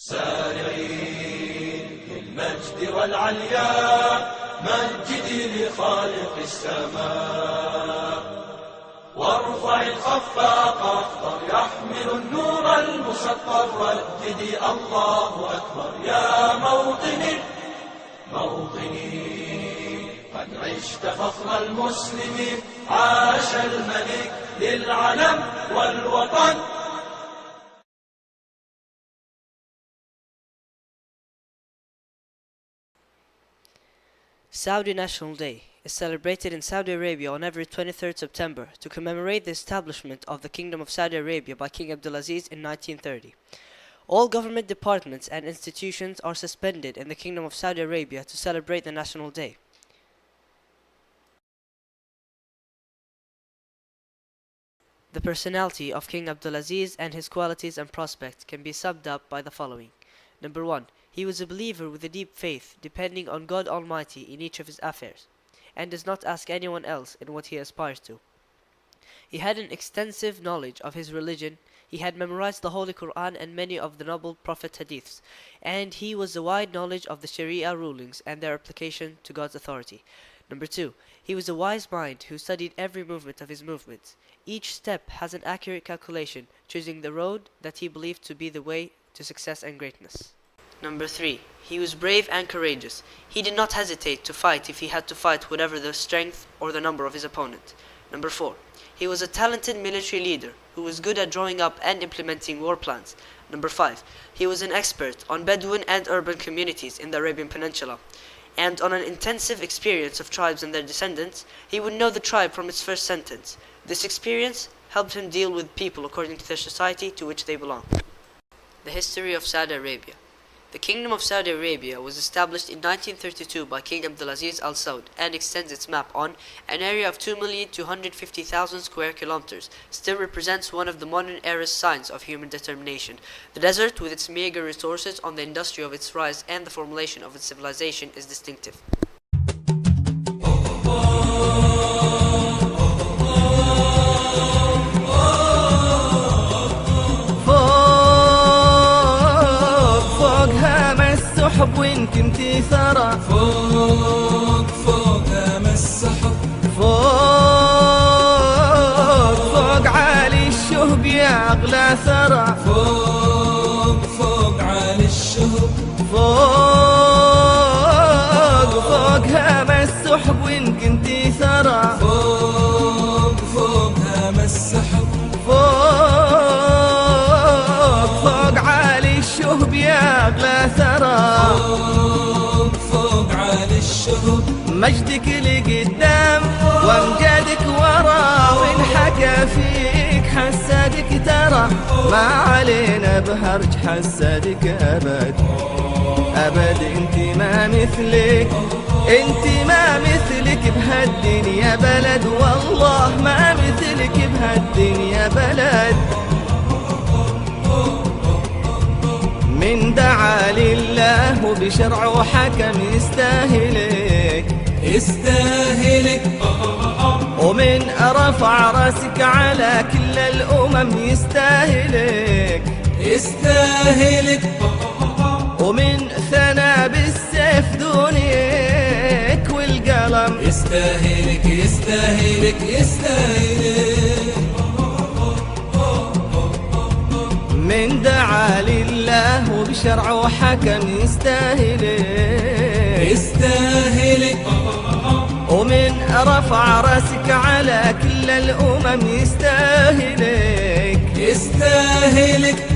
سارعين للمجد والعليا، مجدي لخالق السماء. وارفع الخفاق أخضر يحمل النور المسطر، رددي الله أكبر يا موطني موطني. قد عشت فخر المسلمين، عاش الملك للعلم والوطن. Saudi National Day is celebrated in Saudi Arabia on every 23rd September to commemorate the establishment of the Kingdom of Saudi Arabia by King Abdulaziz in 1930. All government departments and institutions are suspended in the Kingdom of Saudi Arabia to celebrate the National Day. The personality of King Abdulaziz and his qualities and prospects can be summed up by the following. Number 1. He was a believer with a deep faith, depending on God Almighty in each of his affairs, and does not ask anyone else in what he aspires to. He had an extensive knowledge of his religion. He had memorized the Holy Quran and many of the noble Prophet hadiths, and he was a wide knowledge of the Sharia rulings and their application to God's authority. Number 2. He was a wise mind who studied every movement of his movements. Each step has an accurate calculation, choosing the road that he believed to be the way to success and greatness. Number 3. He was brave and courageous. He did not hesitate to fight if he had to fight whatever the strength or the number of his opponent. Number 4. He was a talented military leader who was good at drawing up and implementing war plans. Number 5. He was an expert on Bedouin and urban communities in the Arabian Peninsula, and on an intensive experience of tribes and their descendants. He would know the tribe from its first sentence. This experience helped him deal with people according to the society to which they belong. The history of Saudi Arabia. The Kingdom of Saudi Arabia was established in 1932 by King Abdulaziz Al Saud and extends its map on an area of 2,250,000 square kilometers. Still represents one of the modern era's signs of human determination. The desert, with its meager resources on the industry of its rise and the formulation of its civilization, is distinctive. وين كنتي ثرى فوق فوق هام السحب، فوق عالي الشهب يا أغلى ثرى، فوق عالي الشهب، فوق هام السحب وين كنتي ثرى، فوق هام السحب، فوق عالي الشهب يا أغلى ثرى، فوق عالي الشهب. مجدك لقدام وامجادك ورا، وانحكى فيك حسادك ترى، ما علينا بهرج حسادك أبد أبد. انت ما مثلك، انت ما مثلك بهالدنيا بلد، والله ما مثلك بهالدنيا بلد. من دعا لله وبشرع وحكم يستاهلك يستاهلك، ومن رفع راسك على كل الأمم يستاهلك يستاهلك، ومن ثنى بالسيف دونيك والقلم يستاهلك يستاهلك يستاهلك. من دعا لله وبشرع وحكم يستاهلك يستاهلك، ومن رفع راسك على كل الأمم يستاهلك يستاهلك،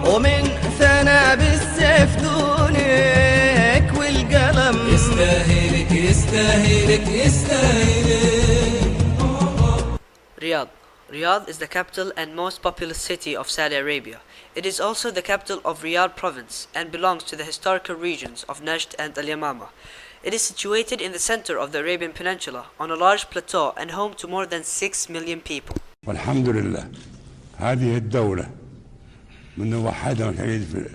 ومن ثنى بالسيف دونك والقلم يستاهلك يستاهلك يستاهلك. Riyadh is the capital and most populous city of Saudi Arabia. It is also the capital of Riyadh province and belongs to the historical regions of Najd and Al-Yamama. It is situated in the center of the Arabian Peninsula on a large plateau and home to more than 6 million people. والحمد لله هذه الدولة من وحدها الحديث في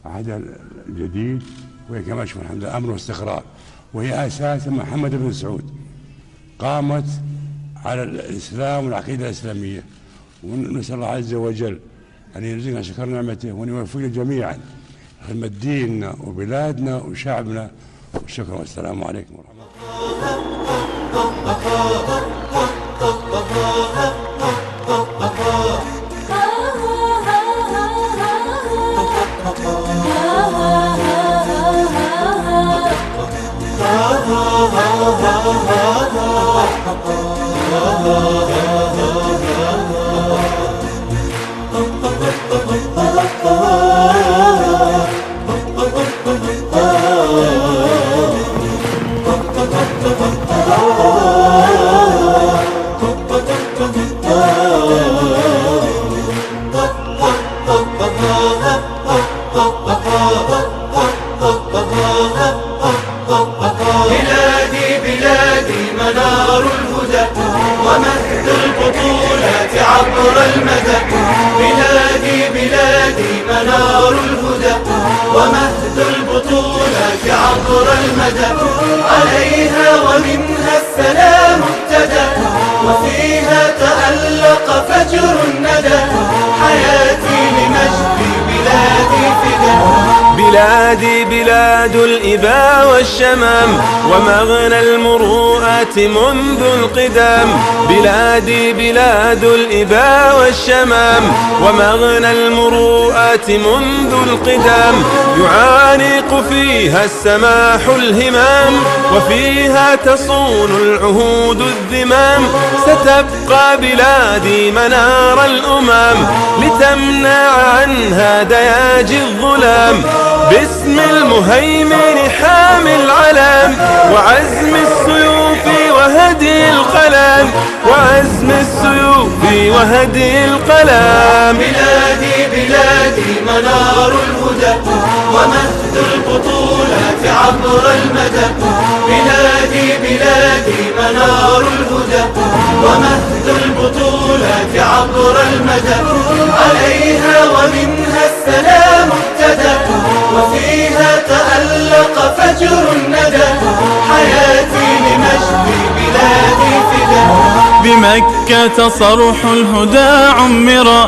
عهدها الجديد، وهي كما تشوف الحمد لله أمن واستقرار، وهي أساس محمد بن سعود. قامت على الإسلام والعقيدة الإسلامية، ونسأل الله عز وجل أن يرزقنا شكر نعمته وأن يوفقنا جميعا خدمة ديننا وبلادنا وشعبنا. وشكرا والسلام عليكم ورحمة بلادي بلادي منار الهدى ومهد البطولات عبر المدى. بلادي بلادي منار الهدى ومهد البطولات عبر المدى. عليها ومنها السلام ابتدى وفيها تألق فجر الندى. حياتي لمجد بلادي فدا. بلادي بلاد الإباء والشمام ومغنى المروءات منذ القدام. بلادي بلاد الإباء والشمام ومغنى المروءات منذ القدام. يعانق فيها السماح الهمام وفيها تصون العهود الذمام. ستبقى بلادي منار الأمم لتمنع عنها دياجي الظلام. باسم المهيمن حامي العلم وعزم السيوف وهدي القلم. وعزم السيوف وهدي القلم. بلادي بلادي منار الهدى ومهد البطولات عبر المدى. بلادي بلادي منار الهدى ومهد البطولات عبر المدى. عليها ومنها السلام ابتدى وفيها تألق فجر الندى. حياتي لمجد بلادي فدا. بمكة صرح الهدى عمرا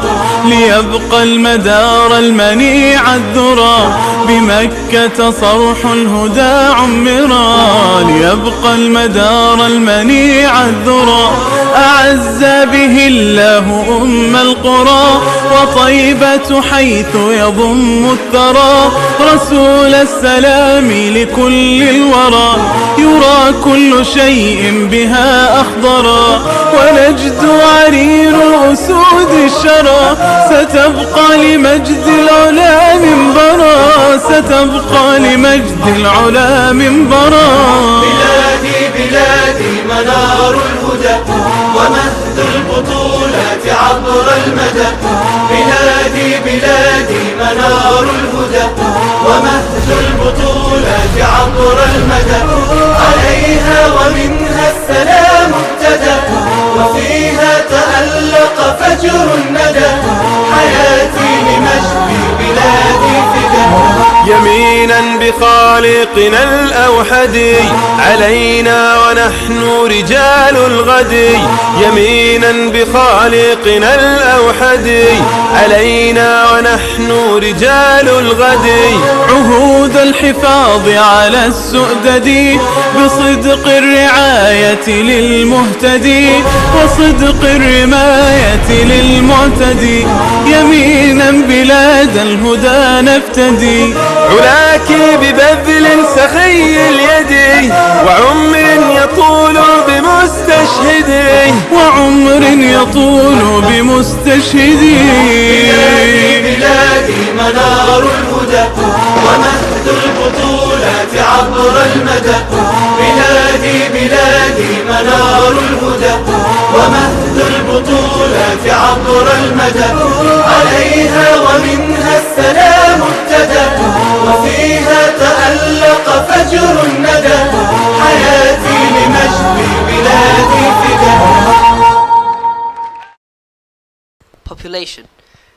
ليبقى المدار المنيع الذرى. بمكة صرح الهدى عمرا ليبقى المدار المنيع الذرى. أعز به الله أم القرى وطيبة حيث يضم الثرى. رسول السلام لكل الورى يرى كل شيء بها أخضرا. ونجد عرير أسود الشرى ستبقى لمجد العلا منبرا. ستبقى لمجد العلا منبرا. بلادي بلادي منار الهدى ومهد البطولات عبر المدى. بلادي بلادي منار الهدى ومهد البطولات عبر المدى. عليها ومنها السلام ابتدى وفيها تألق فجر الندى. حياتي لمجد بلادي فدا. يمينا بخالقنا الأوحد علينا ونحن رجال الغد. يمينا بخالقنا الأوحد علينا ونحن رجال الغد. عهود الحفاظ على السؤدد بصدق الرعاية للمهتدي وصدق الرماية للمعتدي. يمينا بلاد الهدى نفتدي. علاك ببذل سخي اليد وعمر يطول بمستشهدي. وعمر يطول بمستشهدي. بلادي بلادي منار الهدى ومهد البطولات عبر المدى. بلادي بلادي منار الهدى ومهد البطولات عبر المدى. عليها ومنها السلام ابتدى وفيها تألق فجر الندى. حياتي لمجد بلادي فدا. Population.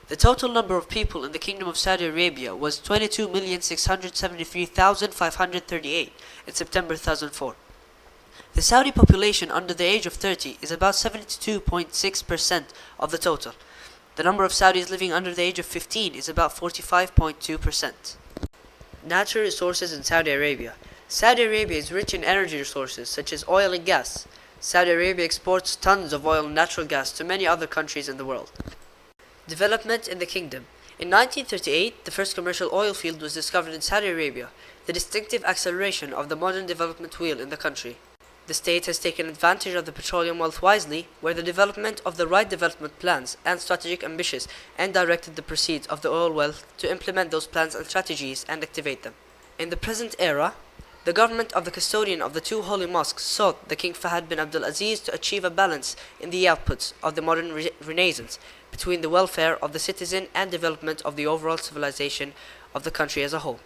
The total number of people in the Kingdom of Saudi Arabia was 22,673,538 in September 2004. The Saudi population under the age of 30 is about 72.6% of the total. The number of Saudis living under the age of 15 is about 45.2%. Natural resources in Saudi Arabia. Saudi Arabia is rich in energy resources such as oil and gas. Saudi Arabia exports tons of oil and natural gas to many other countries in the world. Development in the kingdom. In 1938, the first commercial oil field was discovered in Saudi Arabia, the distinctive acceleration of the modern development wheel in the country. The state has taken advantage of the petroleum wealth wisely, where the development of the right development plans and strategic ambitions and directed the proceeds of the oil wealth to implement those plans and strategies and activate them. In the present era, the government of the custodian of the two holy mosques sought the King Fahd bin Abdul Aziz to achieve a balance in the outputs of the modern renaissance between the welfare of the citizen and development of the overall civilization of the country as a whole.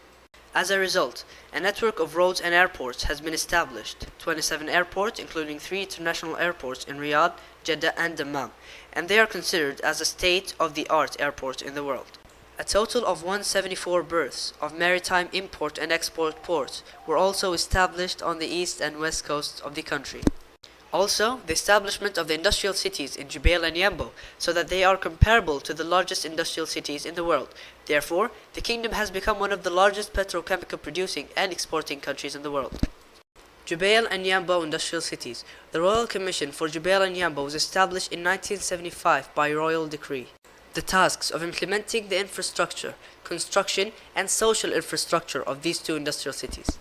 As a result, a network of roads and airports has been established, 27 airports including 3 international airports in Riyadh, Jeddah and Dammam, and they are considered as a state-of-the-art airport in the world. A total of 174 berths of maritime import and export ports were also established on the east and west coasts of the country. Also, the establishment of the industrial cities in Jubail and Yambo, so that they are comparable to the largest industrial cities in the world. Therefore, the kingdom has become one of the largest petrochemical producing and exporting countries in the world. Jubail and Yambo industrial cities. The Royal Commission for Jubail and Yambo was established in 1975 by royal decree. The tasks of implementing the infrastructure, construction and social infrastructure of these two industrial cities.